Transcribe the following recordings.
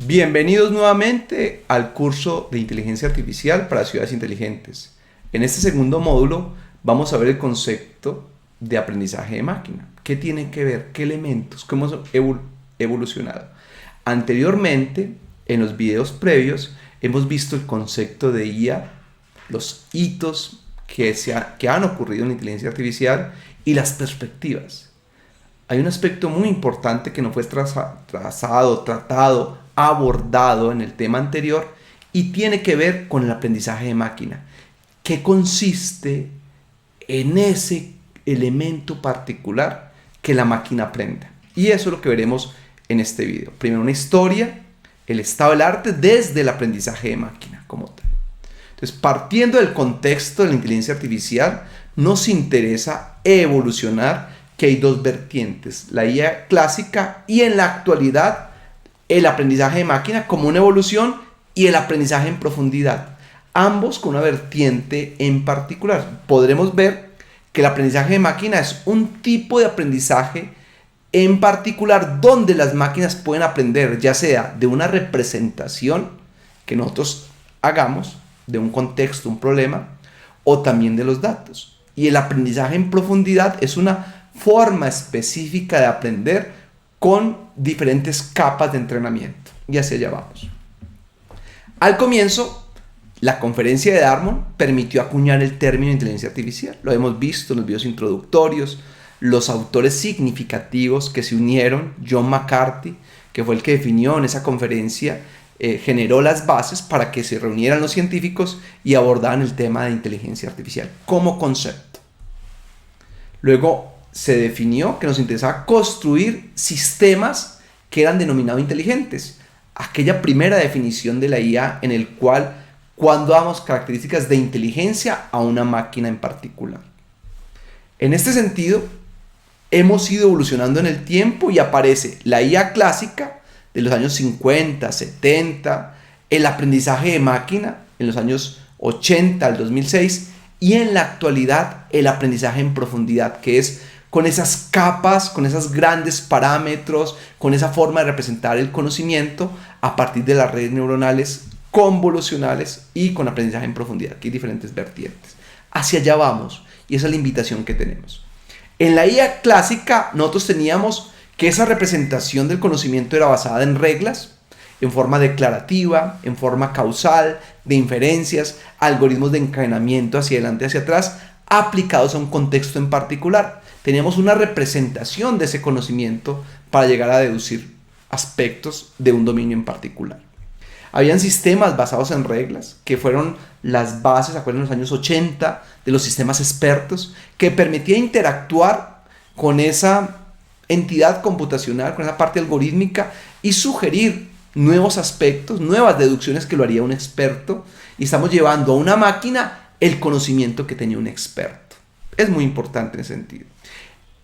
Bienvenidos nuevamente al curso de Inteligencia Artificial para Ciudades Inteligentes. En este segundo módulo vamos a ver el concepto de aprendizaje de máquina. ¿Qué tiene que ver? ¿Qué elementos? ¿Cómo hemos evolucionado? Anteriormente, en los videos previos, hemos visto el concepto de IA, los hitos que han ocurrido en la inteligencia artificial y las perspectivas. Hay un aspecto muy importante que no fue tratado, abordado en el tema anterior y tiene que ver con el aprendizaje de máquina. ¿Qué consiste en ese elemento particular que la máquina aprenda? Y eso es lo que veremos en este video. Primero una historia, el estado del arte desde el aprendizaje de máquina como tal. Entonces, partiendo del contexto de la inteligencia artificial, nos interesa evolucionar que hay dos vertientes, la IA clásica y en la actualidad el aprendizaje de máquina como una evolución y el aprendizaje en profundidad, ambos con una vertiente en particular. Podremos ver que el aprendizaje de máquina es un tipo de aprendizaje en particular donde las máquinas pueden aprender ya sea de una representación que nosotros hagamos, de un contexto, un problema, o también de los datos. Y el aprendizaje en profundidad es una forma específica de aprender con diferentes capas de entrenamiento. Y hacia allá vamos. Al comienzo, la conferencia de Dartmouth permitió acuñar el término inteligencia artificial. Lo hemos visto en los videos introductorios. Los autores significativos que se unieron, John McCarthy, que fue el que definió en esa conferencia, generó las bases para que se reunieran los científicos y abordaran el tema de inteligencia artificial como concepto. Luego se definió que nos interesaba construir sistemas que eran denominados inteligentes. Aquella primera definición de la IA en el cual cuando damos características de inteligencia a una máquina en particular. En este sentido, hemos ido evolucionando en el tiempo y aparece la IA clásica de los años 50, 70, el aprendizaje de máquina en los años 80 al 2006 y en la actualidad el aprendizaje en profundidad, que es con esas capas, con esos grandes parámetros, con esa forma de representar el conocimiento a partir de las redes neuronales convolucionales y con aprendizaje en profundidad. Aquí hay diferentes vertientes. Hacia allá vamos y esa es la invitación que tenemos. En la IA clásica nosotros teníamos que esa representación del conocimiento era basada en reglas, en forma declarativa, en forma causal, de inferencias, algoritmos de encadenamiento hacia adelante y hacia atrás, aplicados a un contexto en particular. Teníamos una representación de ese conocimiento para llegar a deducir aspectos de un dominio en particular. Habían sistemas basados en reglas, que fueron las bases, acuérdense, en los años 80, de los sistemas expertos, que permitía interactuar con esa entidad computacional, con esa parte algorítmica y sugerir nuevos aspectos, nuevas deducciones que lo haría un experto, y estamos llevando a una máquina el conocimiento que tenía un experto. Es muy importante en ese sentido.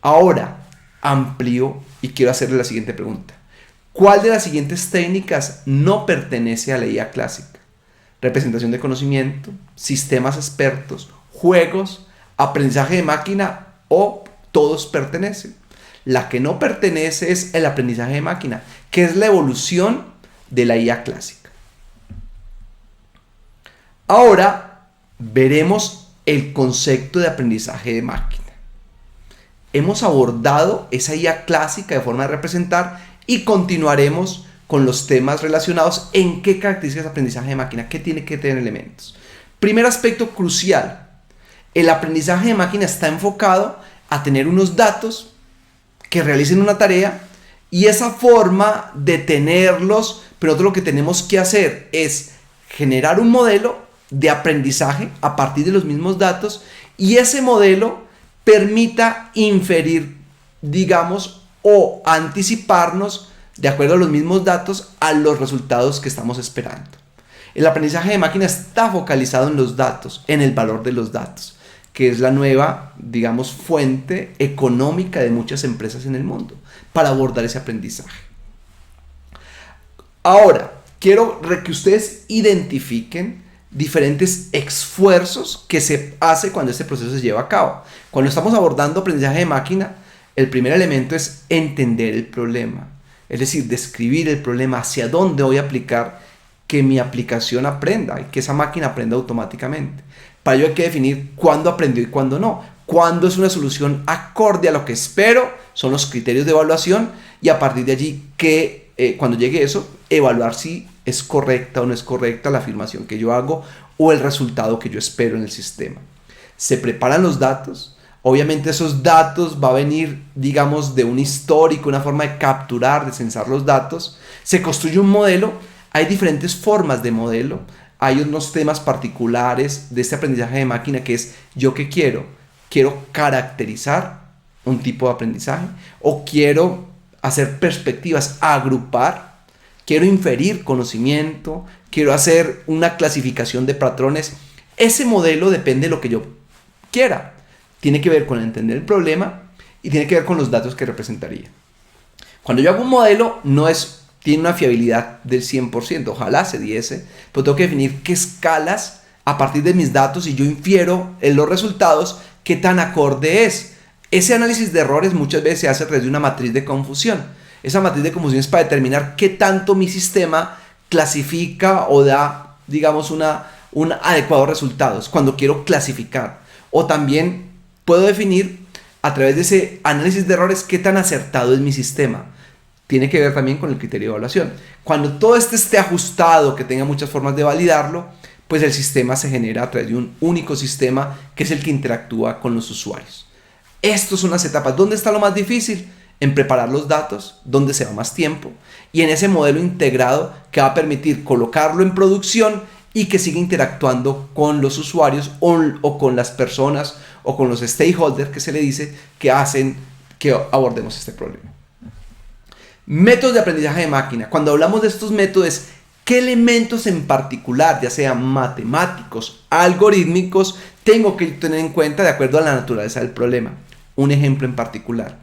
Ahora amplío y quiero hacerle la siguiente pregunta. ¿Cuál de las siguientes técnicas no pertenece a la IA clásica? Representación de conocimiento, sistemas expertos, juegos, aprendizaje de máquina o todos pertenecen. La que no pertenece es el aprendizaje de máquina, que es la evolución de la IA clásica. Ahora veremos el concepto de aprendizaje de máquina. Hemos abordado esa IA clásica de forma de representar y continuaremos con los temas relacionados en qué características de aprendizaje de máquina, qué tiene que tener elementos. Primer aspecto crucial, el aprendizaje de máquina está enfocado a tener unos datos que realicen una tarea y esa forma de tenerlos, pero nosotros lo que tenemos que hacer es generar un modelo de aprendizaje a partir de los mismos datos y ese modelo permita inferir, digamos, o anticiparnos de acuerdo a los mismos datos a los resultados que estamos esperando. El aprendizaje de máquina está focalizado en los datos, en el valor de los datos, que es la nueva, digamos, fuente económica de muchas empresas en el mundo para abordar ese aprendizaje. Ahora, quiero que ustedes identifiquen diferentes esfuerzos que se hace cuando este proceso se lleva a cabo. Cuando estamos abordando aprendizaje de máquina, el primer elemento es entender el problema. Es decir, describir el problema, hacia dónde voy a aplicar, que mi aplicación aprenda y que esa máquina aprenda automáticamente. Para ello hay que definir cuándo aprendió y cuándo no. Cuándo es una solución acorde a lo que espero, son los criterios de evaluación, y a partir de allí, cuando llegue eso, evaluar si es correcta o no es correcta la afirmación que yo hago o el resultado que yo espero en el sistema. Se preparan los datos. Obviamente esos datos va a venir, digamos, de un histórico, una forma de capturar, de censar los datos. Se construye un modelo. Hay diferentes formas de modelo. Hay unos temas particulares de este aprendizaje de máquina que es: ¿yo qué quiero? ¿Quiero caracterizar un tipo de aprendizaje? ¿O quiero hacer perspectivas, agrupar? ¿Quiero inferir conocimiento? ¿Quiero hacer una clasificación de patrones? Ese modelo depende de lo que yo quiera. Tiene que ver con entender el problema y tiene que ver con los datos que representaría. Cuando yo hago un modelo, tiene una fiabilidad del 100%, ojalá se diese, pero tengo que definir qué escalas a partir de mis datos, y yo infiero en los resultados qué tan acorde es. Ese análisis de errores muchas veces se hace a través de una matriz de confusión. Esa matriz de confusión es para determinar qué tanto mi sistema clasifica o da, digamos, un adecuado resultados cuando quiero clasificar. O también puedo definir a través de ese análisis de errores qué tan acertado es mi sistema. Tiene que ver también con el criterio de evaluación. Cuando todo esto esté ajustado, que tenga muchas formas de validarlo, pues el sistema se genera a través de un único sistema que es el que interactúa con los usuarios. Estas son las etapas. ¿Dónde está lo más difícil? En preparar los datos, donde se va más tiempo, y en ese modelo integrado que va a permitir colocarlo en producción y que siga interactuando con los usuarios o con las personas o con los stakeholders, que se le dice, que hacen que abordemos este problema. Métodos de aprendizaje de máquina. Cuando hablamos de estos métodos, ¿qué elementos en particular, ya sean matemáticos, algorítmicos, tengo que tener en cuenta de acuerdo a la naturaleza del problema? Un ejemplo en particular.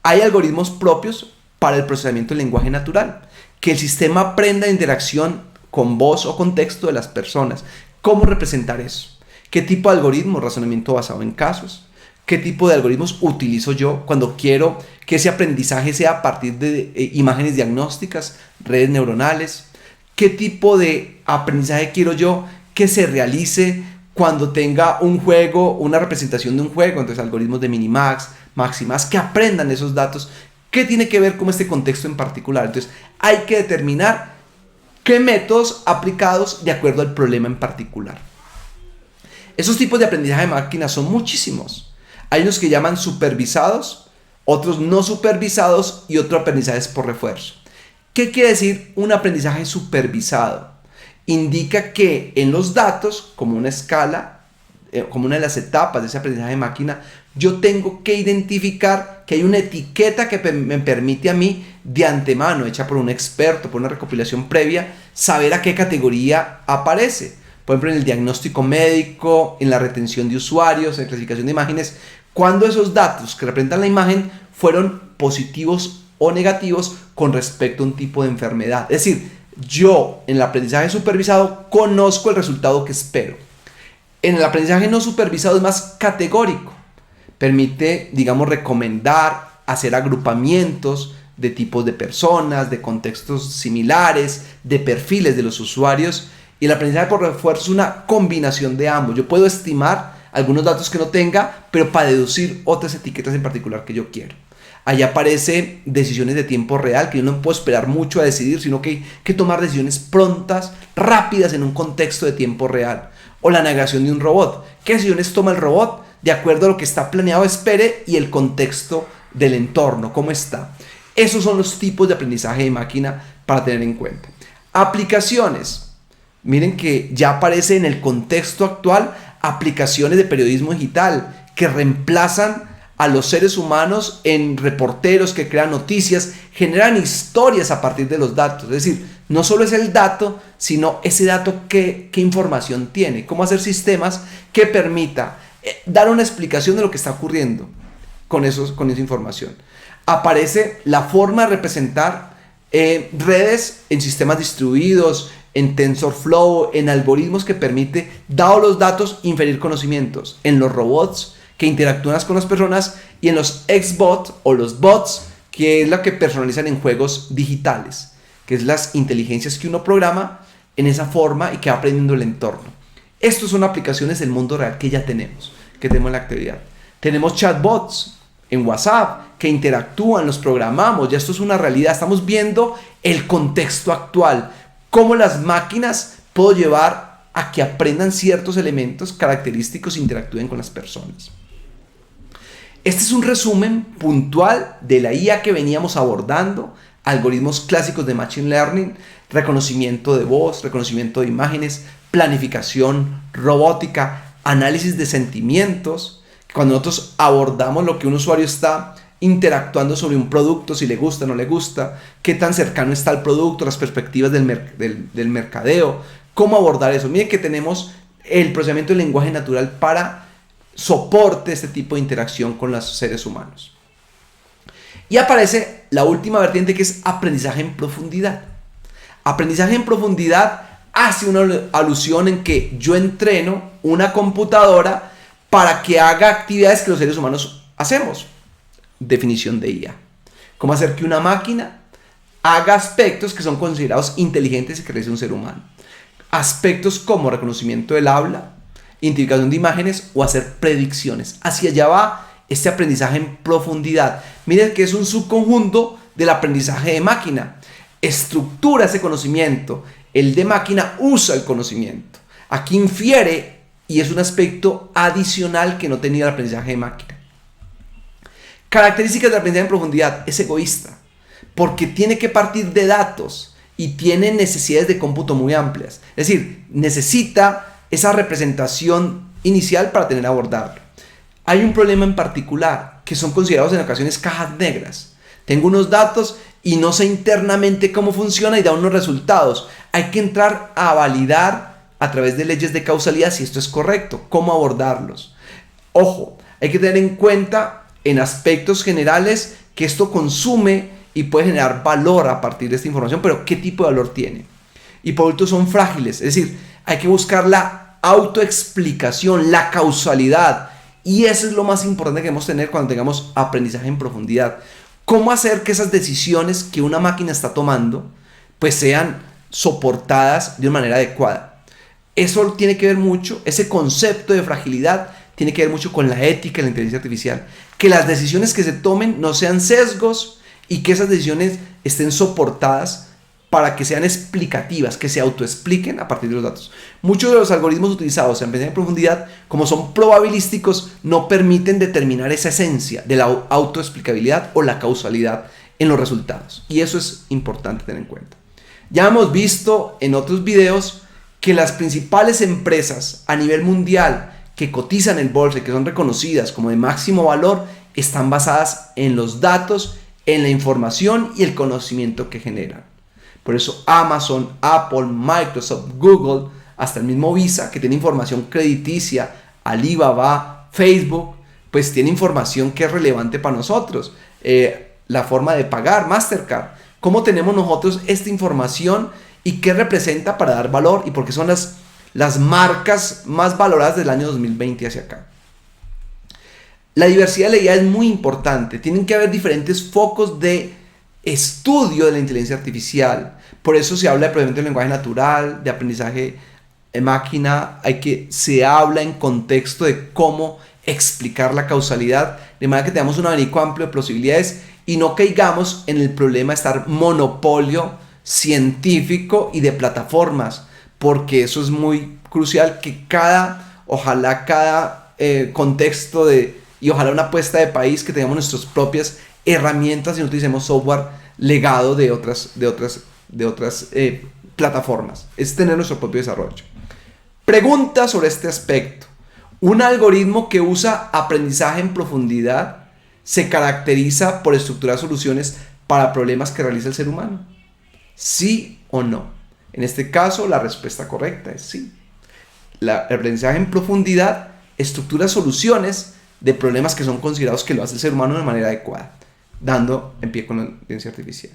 Hay algoritmos propios para el procesamiento del lenguaje natural, que el sistema aprenda la interacción con voz o contexto de las personas. ¿Cómo representar eso? ¿Qué tipo de algoritmo? Razonamiento basado en casos. ¿Qué tipo de algoritmos utilizo yo cuando quiero que ese aprendizaje sea a partir de imágenes diagnósticas, redes neuronales? ¿Qué tipo de aprendizaje quiero yo que se realice cuando tenga un juego, una representación de un juego? Entonces, algoritmos de minimax, maximax, que aprendan esos datos. ¿Qué tiene que ver con este contexto en particular? Entonces, hay que determinar qué métodos aplicados de acuerdo al problema en particular. Esos tipos de aprendizaje de máquina son muchísimos. Hay unos que llaman supervisados, otros no supervisados y otros aprendizajes por refuerzo. ¿Qué quiere decir un aprendizaje supervisado? Indica que en los datos, como una escala, como una de las etapas de ese aprendizaje de máquina, yo tengo que identificar que hay una etiqueta que me permite a mí de antemano, hecha por un experto, por una recopilación previa, saber a qué categoría aparece. Por ejemplo, en el diagnóstico médico, en la retención de usuarios, en la clasificación de imágenes, cuando esos datos que representan la imagen fueron positivos o negativos con respecto a un tipo de enfermedad. Es decir, yo en el aprendizaje supervisado conozco el resultado que espero. En el aprendizaje no supervisado es más categórico. Permite, digamos, recomendar, hacer agrupamientos de tipos de personas, de contextos similares, de perfiles de los usuarios. Y el aprendizaje por refuerzo es una combinación de ambos. Yo puedo estimar algunos datos que no tenga, pero para deducir otras etiquetas en particular que yo quiero. Ahí aparecen decisiones de tiempo real, que yo no puedo esperar mucho a decidir, sino que hay que tomar decisiones prontas, rápidas, en un contexto de tiempo real. O la navegación de un robot. ¿Qué decisiones toma el robot? De acuerdo a lo que está planeado, espere, y el contexto del entorno, cómo está. Esos son los tipos de aprendizaje de máquina para tener en cuenta. Aplicaciones. Miren que ya aparece en el contexto actual aplicaciones de periodismo digital que reemplazan a los seres humanos en reporteros que crean noticias, generan historias a partir de los datos. Es decir, no solo es el dato, sino ese dato qué información tiene. Cómo hacer sistemas que permita dar una explicación de lo que está ocurriendo con esa información. Aparece la forma de representar redes en sistemas distribuidos, en TensorFlow, en algoritmos que permite, dados los datos, inferir conocimientos. En los robots que interactúan con las personas y en los XBots o los bots que es la que personalizan en juegos digitales, que es las inteligencias que uno programa en esa forma y que va aprendiendo el entorno. Estas son aplicaciones del mundo real que ya tenemos, que tenemos en la actualidad. Tenemos chatbots en WhatsApp que interactúan, los programamos, ya esto es una realidad. Estamos viendo el contexto actual, cómo las máquinas puedo llevar a que aprendan ciertos elementos característicos e interactúen con las personas. Este es un resumen puntual de la IA que veníamos abordando, algoritmos clásicos de Machine Learning, reconocimiento de voz, reconocimiento de imágenes, planificación, robótica, análisis de sentimientos. Cuando nosotros abordamos lo que un usuario está interactuando sobre un producto, si le gusta o no le gusta, qué tan cercano está el producto, las perspectivas del mercadeo, cómo abordar eso. Miren que tenemos el procesamiento del lenguaje natural para soporte este tipo de interacción con los seres humanos. Y aparece la última vertiente, que es aprendizaje en profundidad. Aprendizaje en profundidad hace una alusión en que yo entreno una computadora para que haga actividades que los seres humanos hacemos. Definición de IA. ¿Cómo hacer que una máquina haga aspectos que son considerados inteligentes y que realiza un ser humano? Aspectos como reconocimiento del habla, identificación de imágenes o hacer predicciones. Hacia allá va este aprendizaje en profundidad. Miren que es un subconjunto del aprendizaje de máquina. Estructura ese conocimiento. El de máquina usa el conocimiento. Aquí infiere y es un aspecto adicional que no tenía el aprendizaje de máquina. Características del aprendizaje en profundidad. Es egoísta porque tiene que partir de datos y tiene necesidades de cómputo muy amplias. Es decir, necesita esa representación inicial para tener que abordarlo. Hay un problema en particular que son considerados en ocasiones cajas negras. Tengo unos datos y no sé internamente cómo funciona y da unos resultados. Hay que entrar a validar a través de leyes de causalidad si esto es correcto, cómo abordarlos. Ojo, hay que tener en cuenta en aspectos generales que esto consume y puede generar valor a partir de esta información, pero ¿qué tipo de valor tiene? Y por último son frágiles, es decir, hay que buscar la autoexplicación, la causalidad. Y eso es lo más importante que debemos tener cuando tengamos aprendizaje en profundidad. ¿Cómo hacer que esas decisiones que una máquina está tomando pues sean soportadas de una manera adecuada? Eso tiene que ver mucho, ese concepto de fragilidad tiene que ver mucho con la ética de la inteligencia artificial. Que las decisiones que se tomen no sean sesgos y que esas decisiones estén soportadas para que sean explicativas, que se autoexpliquen a partir de los datos. Muchos de los algoritmos utilizados en aprendizaje en profundidad, como son probabilísticos, no permiten determinar esa esencia de la autoexplicabilidad o la causalidad en los resultados. Y eso es importante tener en cuenta. Ya hemos visto en otros videos que las principales empresas a nivel mundial que cotizan en bolsa y que son reconocidas como de máximo valor, están basadas en los datos, en la información y el conocimiento que generan. Por eso Amazon, Apple, Microsoft, Google, hasta el mismo Visa, que tiene información crediticia, Alibaba, Facebook, pues tiene información que es relevante para nosotros. La forma de pagar, Mastercard. ¿Cómo tenemos nosotros esta información y qué representa para dar valor y por qué son las marcas más valoradas del año 2020 hacia acá? La diversidad de la IA es muy importante. Tienen que haber diferentes focos de estudio de la inteligencia artificial. Por eso se habla de procesamiento del lenguaje natural, de aprendizaje de máquina. Se habla en contexto de cómo explicar la causalidad, de manera que tengamos un abanico amplio de posibilidades y no caigamos en el problema de estar monopolio científico y de plataformas, porque eso es muy crucial, que ojalá cada contexto y ojalá una apuesta de país, que tengamos nuestras propias herramientas y no utilicemos software legado de otras plataformas. Es tener nuestro propio desarrollo. Pregunta sobre este aspecto. ¿Un algoritmo que usa aprendizaje en profundidad se caracteriza por estructurar soluciones para problemas que realiza el ser humano? ¿Sí o no? En este caso, la respuesta correcta es sí. El aprendizaje en profundidad estructura soluciones de problemas que son considerados que lo hace el ser humano de manera adecuada, dando en pie con la inteligencia artificial.